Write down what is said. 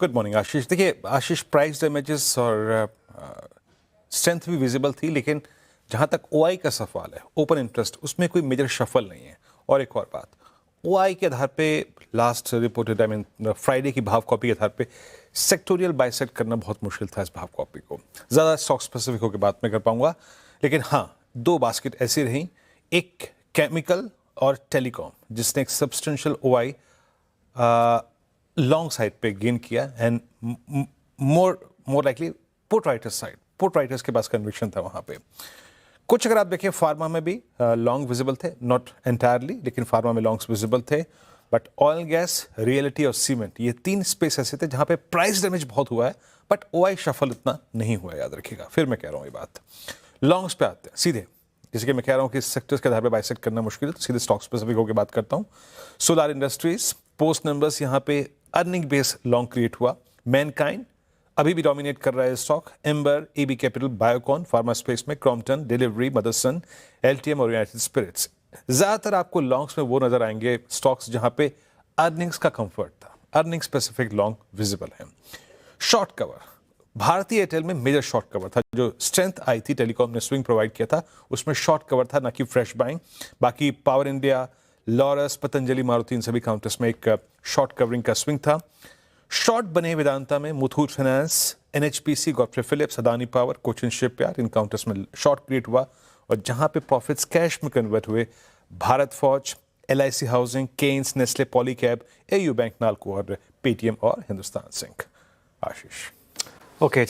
Good morning आशीष। देखिए आशीष, price damages और strength भी विजिबल थी, लेकिन जहां तक ओआई का सवाल है, ओपन इंटरेस्ट, उसमें कोई मेजर शफल नहीं है। और एक और बात, ओआई के आधार पे लास्ट रिपोर्टेड फ्राइडे की भाव कॉपी के आधार पे सेक्टोरियल बाइसेक्ट करना बहुत मुश्किल था इस भाव कॉपी को। ज़्यादा स्टॉक स्पेसिफिक होकर बात मैं कर पाऊंगा, लेकिन हाँ, दो बास्केट ऐसी रही, एक केमिकल और टेलीकॉम, जिसने एक सब्सटेंशियल ओआई लॉन्ग साइड पे गेन किया and more likely put writers side, put writers के पास कन्विक्शन था वहां पे। कुछ अगर आप देखें फार्मा में भी लॉन्ग विजिबल थे, नॉट एंटायरली, लेकिन फार्मा में लॉन्ग्स विजिबल थे। बट ऑयल गैस, रियलिटी और सीमेंट, ये तीन स्पेस ऐसे थे जहां पे प्राइस डैमेज बहुत हुआ है, बट ओआई शफल इतना नहीं हुआ है, याद रखिएगा। फिर मैं कह रहा हूं ये बात, लॉन्ग्स पे आते हैं सीधे, जैसे कि मैं कह रहा हूं कि सेक्टर्स के आधार पे बाइसेक्ट करना मुश्किल है, तो सीधे स्टॉक स्पेसिफिक होकर बात करता हूं। सोलार इंडस्ट्रीज, पोस्ट नंबर्स यहां पे अर्निंग बेस लॉन्ग क्रिएट हुआ। मैनकाइंड अभी भी डोमिनेट कर रहा है stock. Amber, AB capital, Biocon, pharma space में क्रॉम्पटन, डिलीवरी, मदरसन, एलटीएम और यूनाइटेड स्पिरिट्स। ज्यादातर आपको लॉन्ग्स में वो नजर आएंगे स्टॉक्स जहां पे अर्निंग्स का कंफर्ट था, अर्निंग स्पेसिफिक लॉन्ग विजिबल है। शॉर्ट कवर, भारतीय एयरटेल में मेजर शॉर्ट कवर था, जो स्ट्रेंथ आई थी, टेलीकॉम ने स्विंग प्रोवाइड किया था, उसमें शॉर्ट कवर था, ना कि फ्रेश बाइंग। बाकी power India, Laurus, Patanjali, Maruti, इन सभी काउंटर्स में एक शॉर्ट कवरिंग का स्विंग था। शॉर्ट बने वेदांता में Muthoot finance, NHPC, Godfrey Phillips, Adani power, Cochin shipyard, इन काउंटर्स में शॉर्ट क्रिएट हुआ। और जहां पे प्रॉफिट्स कैश में कन्वर्ट हुए, Bharat forge, LIC housing, Kaynes, Nestle, Polycab, AU bank, Nalco और पेटीएम और हिंदुस्तान जिंक। आशीष। ओके।